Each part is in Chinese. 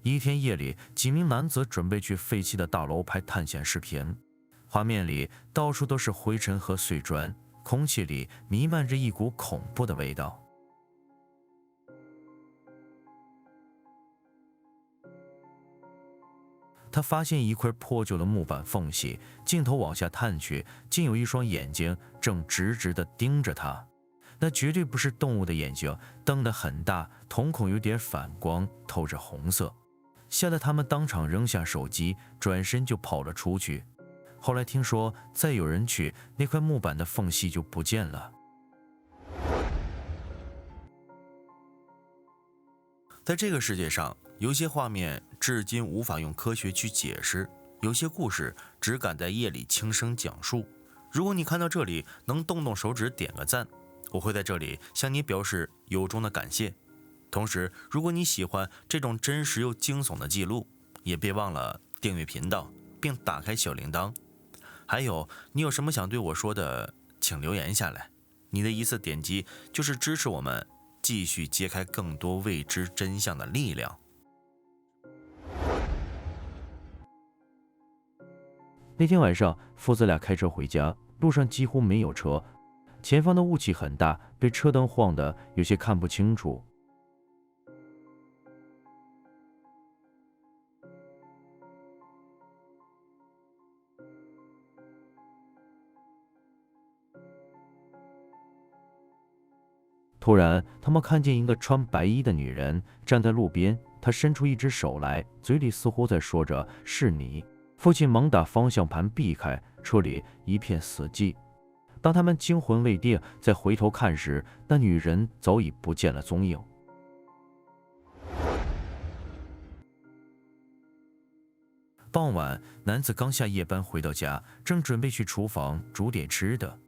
一天夜里，几名男子准备去废弃的大楼拍探险视频，画面里到处都是灰尘和碎砖，空气里弥漫着一股恐怖的味道。他发现一块破旧的木板缝隙，镜头往下探去，竟有一双眼睛正直直地盯着他。那绝对不是动物的眼睛，瞪得很大，瞳孔有点反光，透着红色，吓得他们当场扔下手机，转身就跑了出去。后来听说再有人去，那块木板的缝隙就不见了。在这个世界上，有些画面至今无法用科学去解释，有些故事只敢在夜里轻声讲述。如果你看到这里能动动手指点个赞，我会在这里向你表示由衷的感谢。同时，如果你喜欢这种真实又惊悚的记录，也别忘了订阅频道并打开小铃铛。还有，你有什么想对我说的，请留言下来。你的一次点击就是支持我们继续揭开更多未知真相的力量。那天晚上，父子俩开车回家，路上几乎没有车，前方的雾气很大，被车灯晃得有些看不清楚。突然，他们看见一个穿白衣的女人站在路边，她伸出一只手来，嘴里似乎在说着“是你”。父亲忙打方向盘避开，车里一片死寂。当他们惊魂未定，再回头看时，那女人早已不见了踪影。傍晚，男子刚下夜班回到家，正准备去厨房煮点吃的。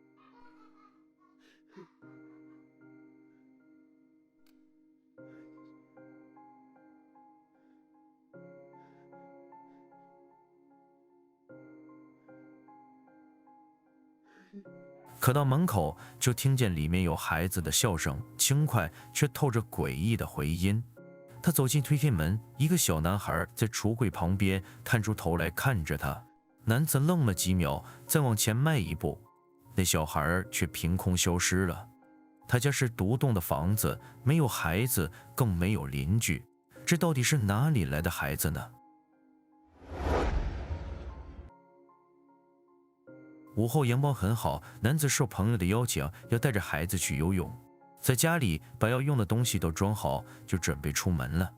可到门口，就听见里面有孩子的笑声，轻快却透着诡异的回音。他走进推开门，一个小男孩在橱柜旁边探出头来看着他。男子愣了几秒，再往前迈一步，那小孩却凭空消失了。他家是独栋的房子，没有孩子，更没有邻居，这到底是哪里来的孩子呢？午后阳光很好，男子受朋友的邀请，要带着孩子去游泳。在家里把要用的东西都装好，就准备出门了。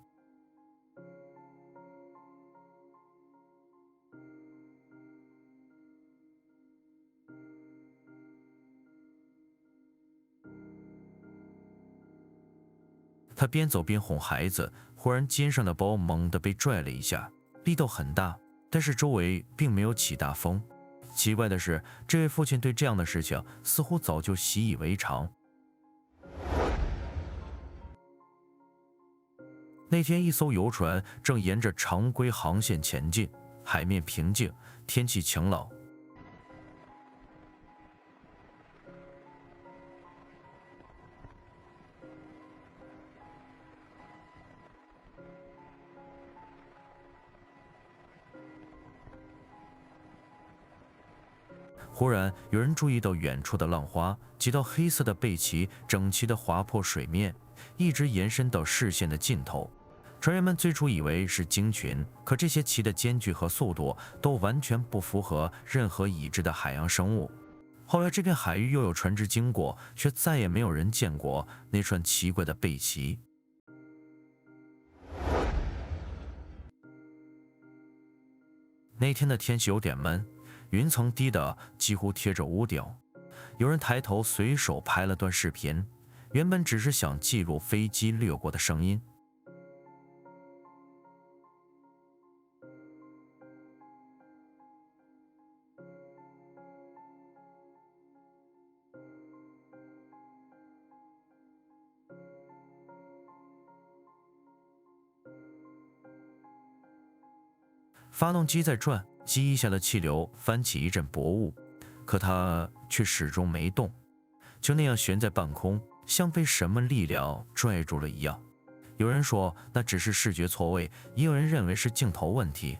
他边走边哄孩子，忽然肩上的包猛地被拽了一下，力道很大，但是周围并没有起大风。奇怪的是，这位父亲对这样的事情似乎早就习以为常。那天，一艘游船正沿着常规航线前进，海面平静，天气晴朗。忽然，有人注意到远处的浪花，几道黑色的背鳍整齐地划破水面，一直延伸到视线的尽头。船员们最初以为是鲸群，可这些鳍的间距和速度都完全不符合任何已知的海洋生物。后来，这片海域又有船只经过，却再也没有人见过那串奇怪的背鳍。那天的天气有点闷，云层低得几乎贴着屋顶。有人抬头随手拍了段视频，原本只是想记录飞机掠过的声音。发动机在转，机翼下的气流翻起一阵薄雾，可它却始终没动，就那样悬在半空，像被什么力量拽住了一样。有人说那只是视觉错位，也有人认为是镜头问题。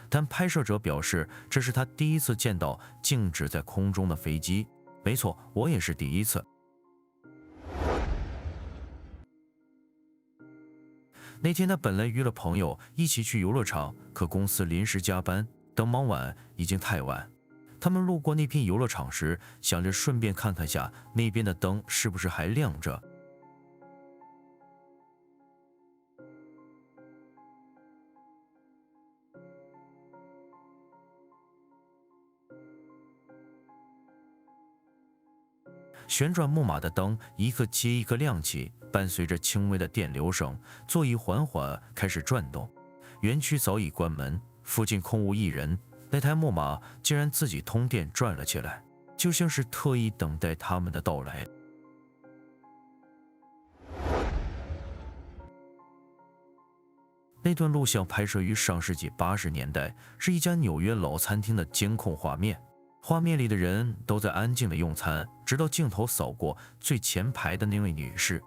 但拍摄者表示，这是他第一次见到静止在空中的飞机。没错，我也是第一次。那天他本来约了朋友一起去游乐场，可公司临时加班，等忙完已经太晚。他们路过那片游乐场时，想着顺便看看下那边的灯是不是还亮着。旋转木马的灯一个接一个亮起，伴随着轻微的电流声，座椅缓缓开始转动。园区早已关门，附近空无一人，那台木马竟然自己通电转了起来，就像是特意等待他们的到来。那段录像拍摄于上世纪80年代，是一家纽约老餐厅的监控画面。画面里的人都在安静地用餐，直到镜头扫过最前排的那位女士。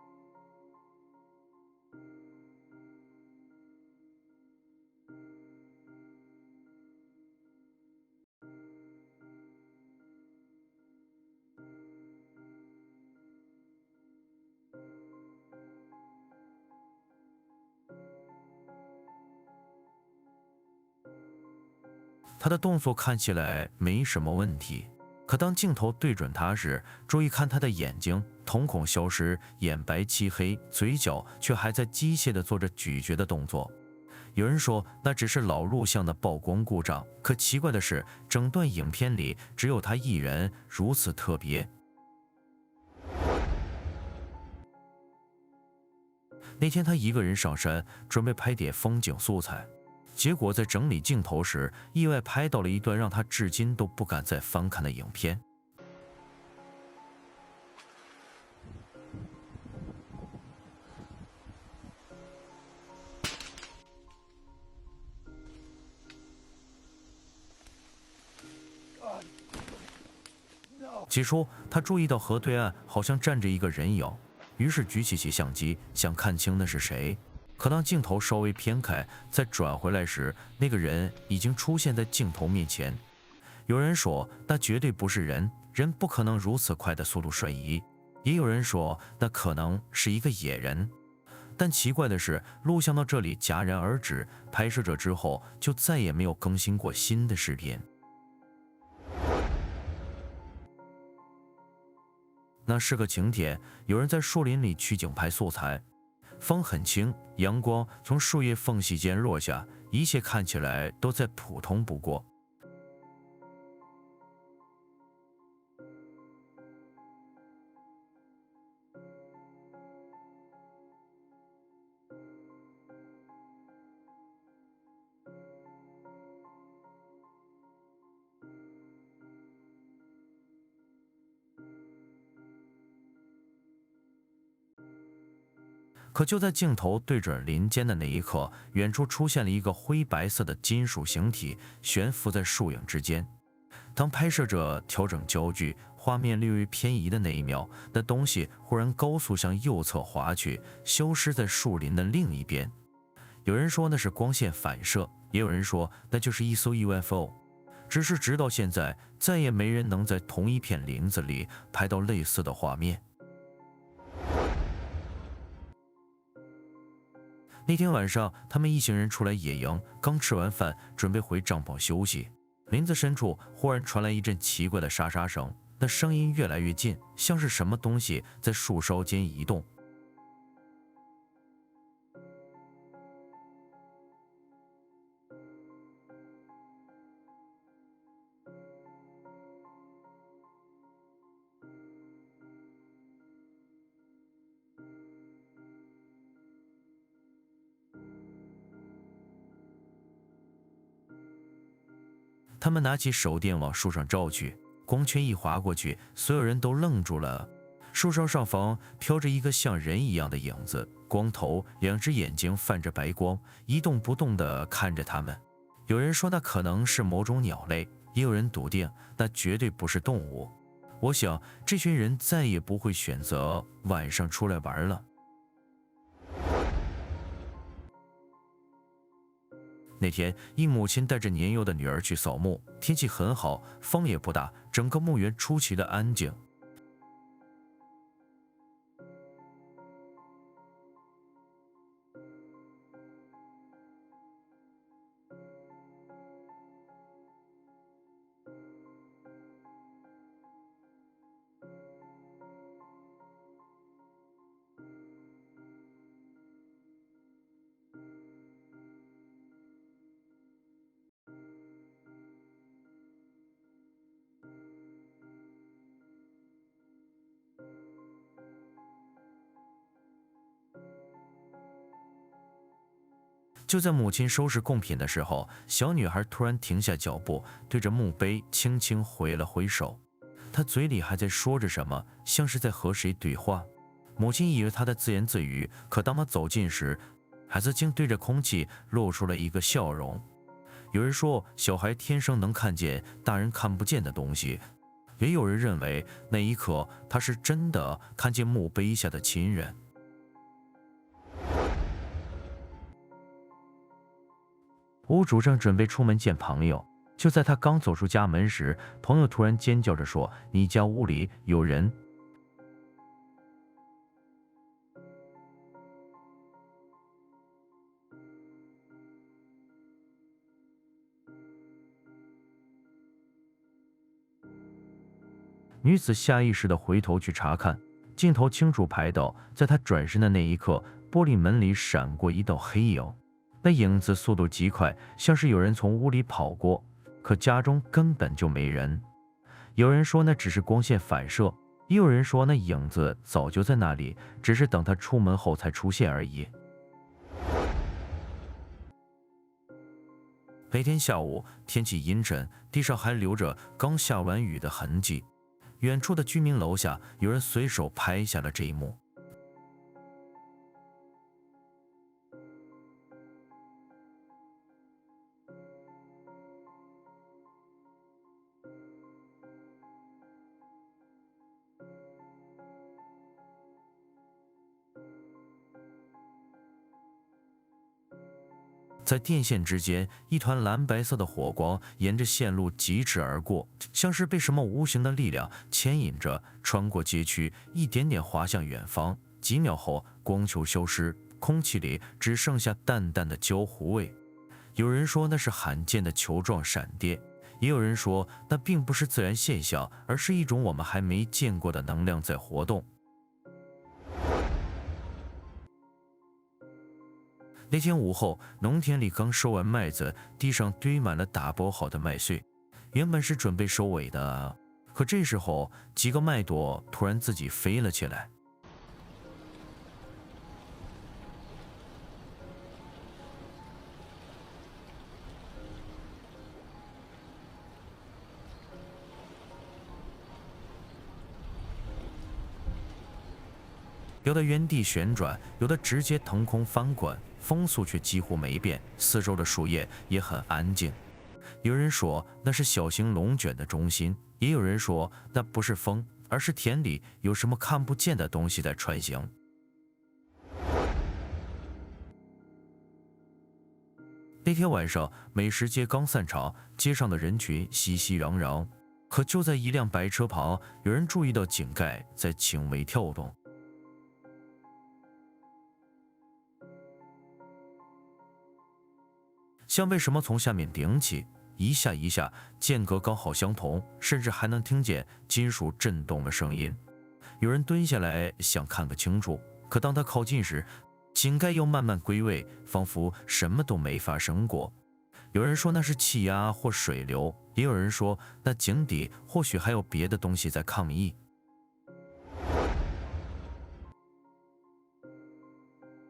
他的动作看起来没什么问题，可当镜头对准他时，注意看他的眼睛，瞳孔消失，眼白漆黑，嘴角却还在机械地做着咀嚼的动作。有人说那只是老录像的曝光故障，可奇怪的是，整段影片里只有他一人如此特别。那天他一个人上山，准备拍点风景素材。结果在整理镜头时，意外拍到了一段让他至今都不敢再翻看的影片。起初，他注意到河对岸好像站着一个人影，于是举起起相机，想看清那是谁。可当镜头稍微偏开，再转回来时，那个人已经出现在镜头面前。有人说那绝对不是人，人不可能如此快的速度瞬移。也有人说那可能是一个野人。但奇怪的是，录像到这里戛然而止，拍摄者之后就再也没有更新过新的视频。那是个晴天，有人在树林里取景拍素材。风很轻，阳光从树叶缝隙间落下，一切看起来都再普通不过。可就在镜头对准林间的那一刻，远处出现了一个灰白色的金属形体，悬浮在树影之间。当拍摄者调整焦距，画面略微偏移的那一秒，那东西忽然高速向右侧滑去，消失在树林的另一边。有人说那是光线反射，也有人说那就是一艘 UFO。只是直到现在，再也没人能在同一片林子里拍到类似的画面。那天晚上，他们一行人出来野营，刚吃完饭，准备回帐篷休息。林子深处忽然传来一阵奇怪的沙沙声，那声音越来越近，像是什么东西在树梢间移动。他们拿起手电往树上照去，光圈一划过去，所有人都愣住了。树梢上方飘着一个像人一样的影子，光头，两只眼睛泛着白光，一动不动地看着他们。有人说那可能是某种鸟类，也有人笃定那绝对不是动物。我想这群人再也不会选择晚上出来玩了。那天，一母亲带着年幼的女儿去扫墓，天气很好，风也不大，整个墓园出奇的安静。就在母亲收拾贡品的时候，小女孩突然停下脚步，对着墓碑轻轻挥了挥手。她嘴里还在说着什么，像是在和谁对话。母亲以为她在自言自语，可当她走近时，孩子竟对着空气露出了一个笑容。有人说，小孩天生能看见大人看不见的东西，也有人认为那一刻他是真的看见墓碑下的亲人。屋主正准备出门见朋友，就在他刚走出家门时，朋友突然尖叫着说：“你家屋里有人！”女子下意识地回头去查看，镜头清楚拍到，在她转身的那一刻，玻璃门里闪过一道黑影。那影子速度极快，像是有人从屋里跑过，可家中根本就没人。有人说那只是光线反射，也有人说那影子早就在那里，只是等他出门后才出现而已。白天下午，天气阴沉，地上还留着刚下完雨的痕迹。远处的居民楼下，有人随手拍下了这一幕。在电线之间，一团蓝白色的火光沿着线路疾驰而过，像是被什么无形的力量牵引着，穿过街区，一点点滑向远方。几秒后，光球消失，空气里只剩下淡淡的焦糊味。有人说那是罕见的球状闪电，也有人说那并不是自然现象，而是一种我们还没见过的能量在活动。那天午后，农田里刚收完麦子，地上堆满了打包好的麦穗，原本是准备收尾的，可这时候几个麦垛突然自己飞了起来。有的原地旋转，有的直接腾空翻滚，风速却几乎没变，四周的树叶也很安静。有人说那是小型龙卷的中心，也有人说那不是风，而是田里有什么看不见的东西在穿行。那天晚上，美食街刚散场，街上的人群熙熙攘攘，可就在一辆白车旁，有人注意到井盖在轻微跳动。像被什么从下面顶起，一下一下，间隔刚好相同，甚至还能听见金属震动的声音。有人蹲下来想看个清楚，可当他靠近时，井盖又慢慢归位，仿佛什么都没发生过。有人说那是气压或水流，也有人说那井底或许还有别的东西在抗议。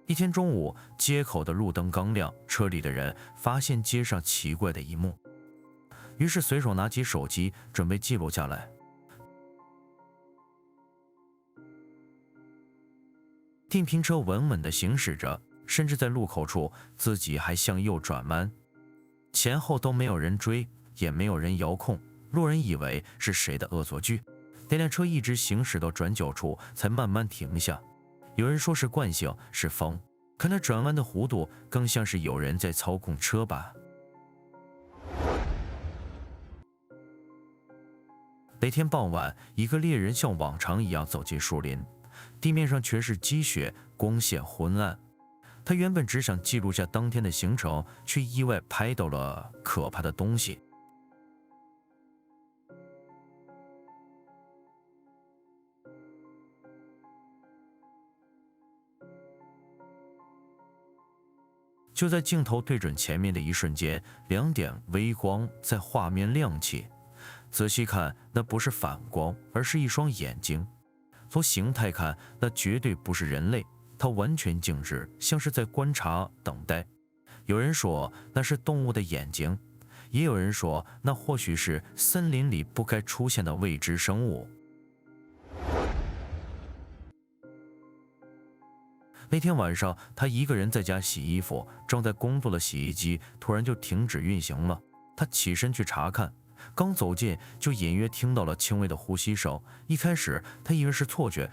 一天中午，街口的路灯刚亮，车里的人发现街上奇怪的一幕，于是随手拿起手机准备记录下来。电瓶车稳稳地行驶着，甚至在路口处自己还向右转弯，前后都没有人追，也没有人遥控，路人以为是谁的恶作剧。那辆车一直行驶到转角处才慢慢停下。有人说是惯性，是风，可那转弯的弧度更像是有人在操控车把。那天傍晚，一个猎人像往常一样走进树林，地面上全是积雪，光线昏暗。他原本只想记录下当天的行程，却意外拍到了可怕的东西。就在镜头对准前面的一瞬间，2点微光在画面亮起。仔细看，那不是反光，而是一双眼睛。从形态看，那绝对不是人类，它完全静止，像是在观察、等待。有人说那是动物的眼睛，也有人说那或许是森林里不该出现的未知生物。那天晚上，他一个人在家洗衣服，正在工作的洗衣机突然就停止运行了。他起身去查看，刚走近就隐约听到了轻微的呼吸声。一开始他以为是错觉，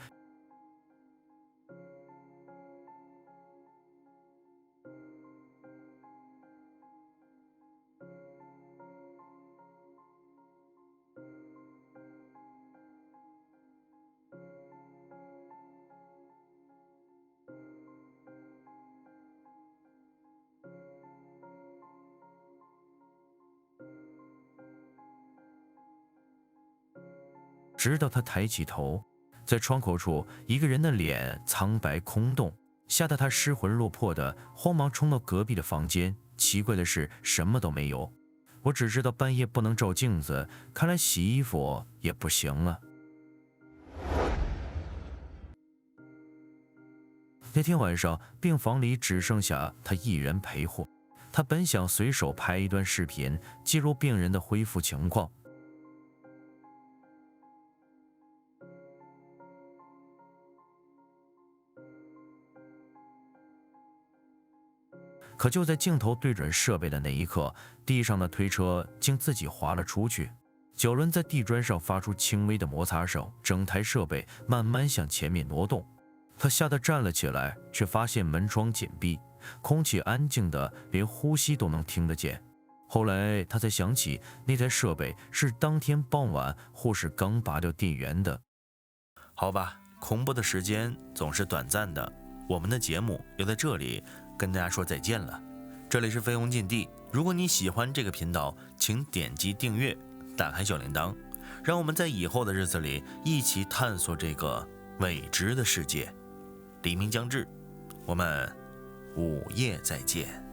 直到他抬起头，在窗口处，一个人的脸苍白空洞，吓得他失魂落魄的慌忙冲到隔壁的房间。奇怪的是，什么都没有。我只知道半夜不能照镜子，看来洗衣服也不行了。那天晚上，病房里只剩下他一人陪护。他本想随手拍一段视频，记录病人的恢复情况。可就在镜头对准设备的那一刻，地上的推车竟自己滑了出去，脚轮在地砖上发出轻微的摩擦声，整台设备慢慢向前面挪动。他吓得站了起来，却发现门窗紧闭，空气安静的连呼吸都能听得见。后来他才想起，那台设备是当天傍晚护士刚拔掉电源的。好吧，恐怖的时间总是短暂的，我们的节目就在这里跟大家说再见了。这里是飞鸿禁地，如果你喜欢这个频道，请点击订阅，打开小铃铛，让我们在以后的日子里一起探索这个未知的世界。黎明将至，我们午夜再见。